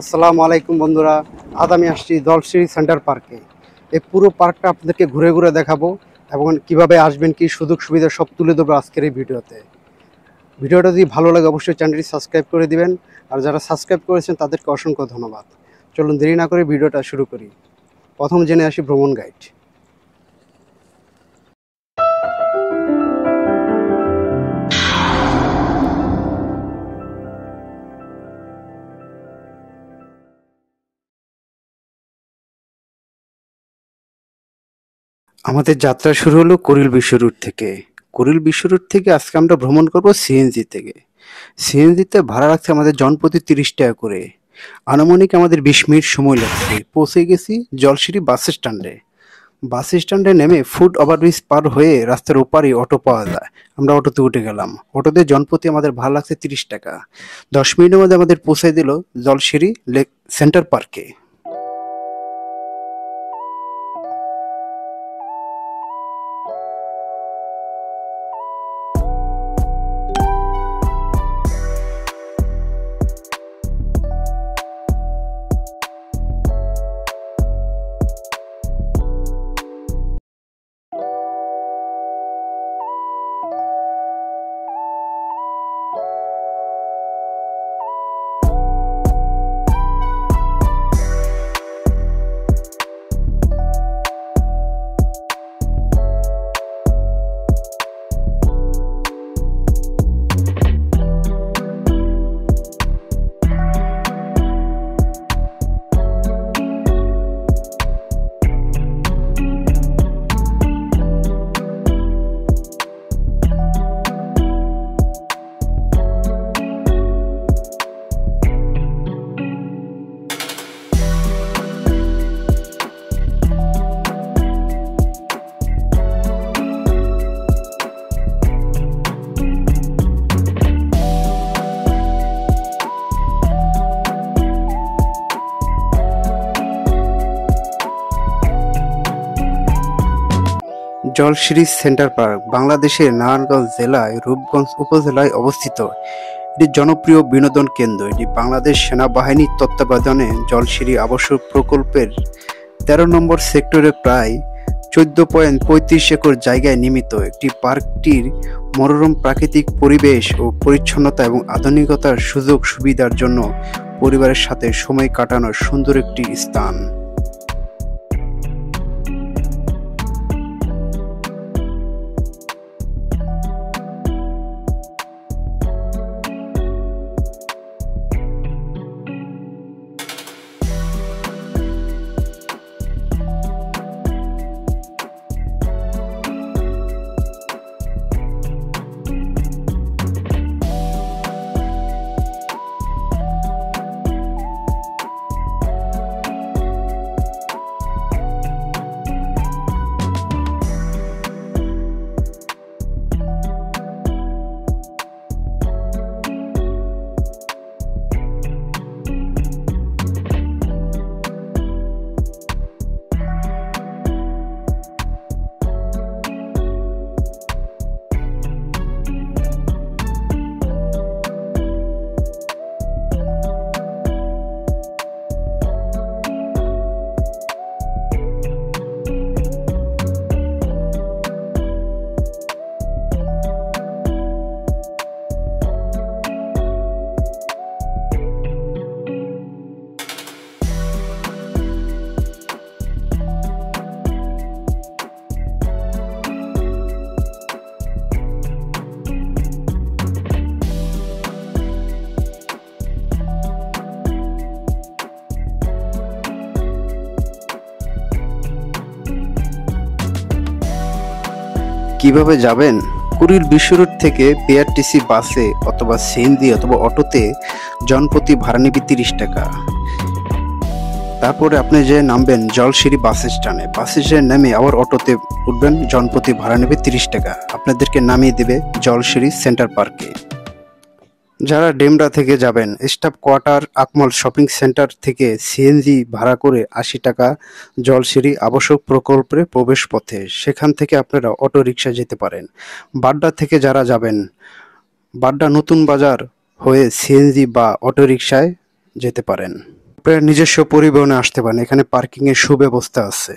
আসসালামু আলাইকুম বন্ধুরা। আজ আমি আসছি জলসিরি সেন্টার পার্কে। এই পুরো পার্কটা আপনাদেরকে ঘুরে ঘুরে দেখাবো এবং কিভাবে আসবেন, কি সুযোগ সুবিধা সব তুলে ধরবো আজকের এই ভিডিওতে। ভিডিওটা যদি ভালো লাগে অবশ্যই চ্যানেলটি সাবস্ক্রাইব করে দিবেন, আর যারা সাবস্ক্রাইব করেছেন তাদেরকে অসংখ্য ধন্যবাদ। চলুন দেরি না করে ভিডিওটা শুরু করি। প্রথম জেনে আসি ভ্রমণ গাইড। আমাদের যাত্রা শুরু হলো কুড়িল বিশ্ব রুট থেকে। কুড়িল বিশ্ব রুট থেকে আজকে আমরা ভ্রমণ করব সিএনজি থেকে। সিএনজিতে ভাড়া রাখছে আমাদের জনপ্রতি 30 টাকা করে। আনুমানিক আমাদের 20 মিনিট সময় লাগছে। পৌঁছে গেছি জলসিরি বাস স্ট্যান্ডে। বাস স্ট্যান্ডে নেমে ফুট ওভারব্রিজ পার হয়ে রাস্তার ওপারে অটো পাওয়া যায়। আমরা অটোতে উঠে গেলাম। অটোতে জনপ্রতি আমাদের ভাড়া লাগছে 30 টাকা। 10 মিনিটের মধ্যে আমাদের পৌঁছে দিল জলসিরি লেক সেন্টার পার্কে। জলসিরি সেন্টার পার্ক বাংলাদেশের নারায়ণগঞ্জ জেলায় রূপগঞ্জ উপজেলায় অবস্থিত। এটি জনপ্রিয় বিনোদন কেন্দ্র। এটি বাংলাদেশ সেনাবাহিনীর তত্ত্বাবধানে জলসিরি আবাসিক প্রকল্পের 13 নম্বর সেক্টরে প্রায় 14.35 একর জায়গায় নির্মিত। একটি পার্কটির মনোরম প্রাকৃতিক পরিবেশ ও পরিচ্ছন্নতা এবং আধুনিকতার সুযোগ সুবিধার জন্য পরিবারের সাথে সময় কাটানোর সুন্দর একটি স্থান। কিভাবে যাবেন? কুড়িল বিশ্ব রোড থেকে বিআরটিসি বাসে অথবা সিএনজি অথবা অটোতে জনপ্রতি ভাড়া নেবে 30 টাকা। তারপরে আপনি যে নামবেন জলসিরি বাস স্ট্যান্ডে। বাস স্ট্যান্ডে নেমে আবার অটোতে উঠবেন, জনপ্রতি ভাড়া নেবে 30 টাকা। আপনাদেরকে নামিয়ে দেবে জলসিরি সেন্টার পার্কে। যারা ডেমরা থেকে যাবেন, staff quarter Akmal shopping centre থেকে সিএনজি ভাড়া করে 80 টাকা জলসিরি আবাসিক প্রকল্পের প্রবেশ পথে। সেখান থেকে আপনারা অটো রিক্সা যেতে পারেন। বাড্ডা থেকে যারা যাবেন, বাড্ডা নতুন বাজার হয়ে সিএনজি বা অটো রিক্সায় যেতে পারেন। আপনারা নিজস্ব পরিবহনে আসতে পারেন, এখানে পার্কিং এর সুব্যবস্থা আছে।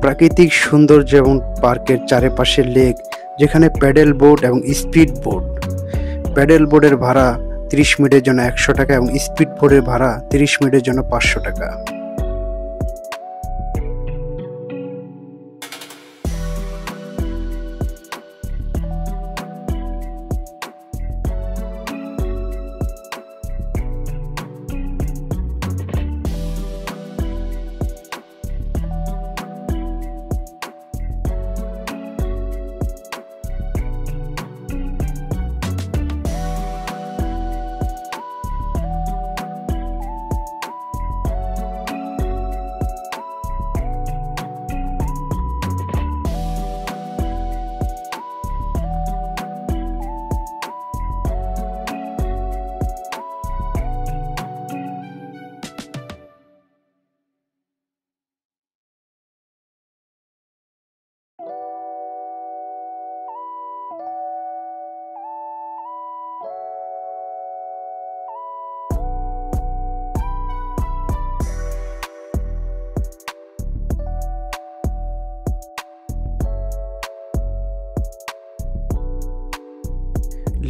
প্রাকৃতিক সৌন্দর্য এবং পার্কের চারপাশে লেক, যেখানে প্যাডেল বোট এবং স্পিড বোট। প্যাডেল বোর্ডের ভাড়া 30 মিনিটের জন্য 100 টাকা এবং স্পিড বোর্ডের ভাড়া 30 মিনিটের জন্য 500 টাকা।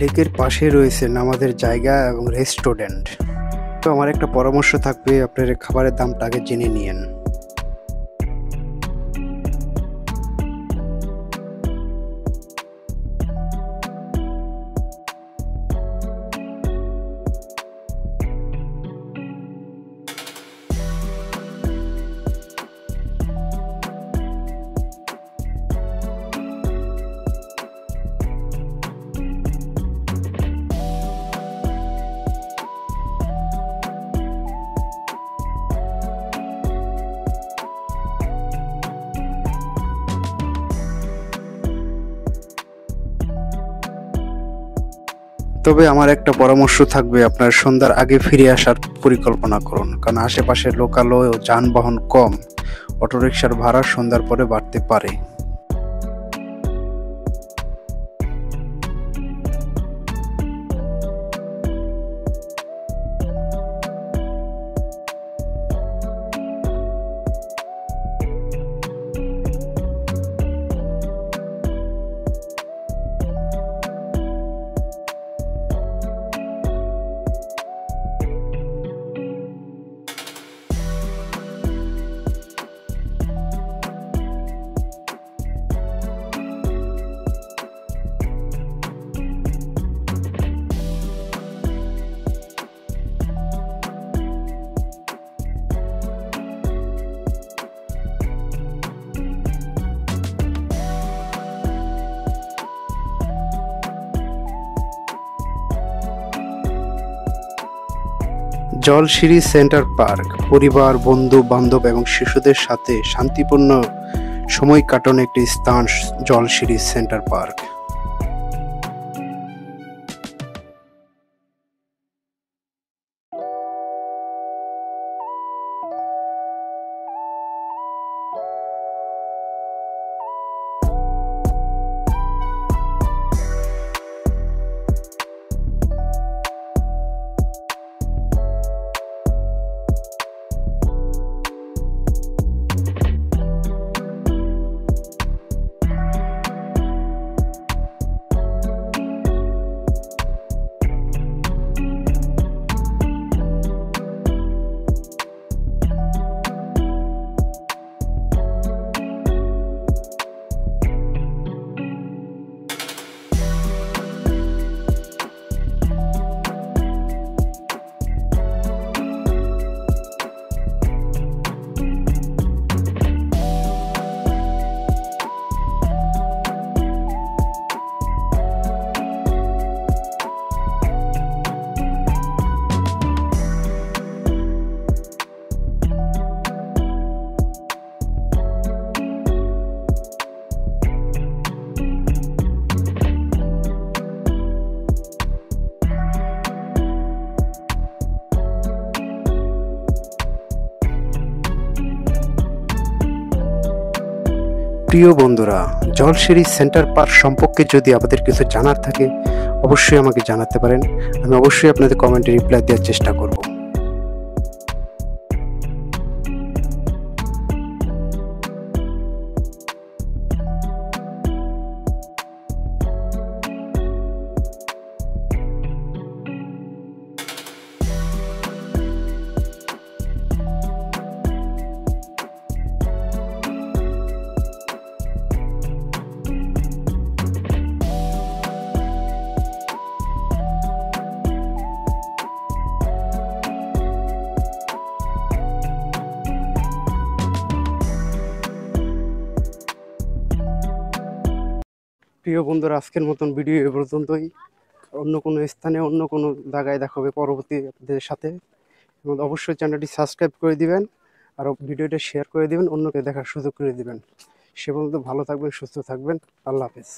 লেকের পাশে রয়েছে নামাজের জায়গা এবং রেস্টুরেন্ট। তো আমার একটা পরামর্শ থাকবে, আপনার খাবারের দামটা আগে জেনে নিয়েন। তবে আমার একটা পরামর্শ থাকবে, আপনার সন্ধ্যার আগে ফিরে আসার পরিকল্পনা করুন, কারণ আশেপাশে লোকালয় ও যানবাহন কম, অটোরিকশার ভাড়া সন্ধ্যার পরে বাড়তে পারে। জলশিরি সেন্টার পার্ক পরিবার, বন্ধু বান্ধব এবং শিশুদের সাথে শান্তিপূর্ণ সময় কাটানোর একটি স্থান। Jolshiri centre park. প্রিয় বন্ধুরা, জলসিঁড়ি সেন্টার পার্ক সম্পর্কে যদি আপনাদের কিছু জানার থাকে অবশ্যই আমাকে জানাতে পারেন। আমি অবশ্যই আপনাদের কমেন্টে রিপ্লাই দেওয়ার চেষ্টা করব। প্রিয় বন্ধুরা, আজকের মতন ভিডিও এ পর্যন্তই। অন্য কোনো স্থানে অন্য কোনো জায়গায় দেখা হবে পরবর্তী আপনাদের সাথে। এবং অবশ্যই চ্যানেলটি সাবস্ক্রাইব করে দিবেন আর ভিডিওটা শেয়ার করে দিবেন, অন্যকে দেখার সুযোগ করে দিবেন। সে পর্যন্ত ভালো থাকবেন, সুস্থ থাকবেন। আল্লাহ হাফেজ।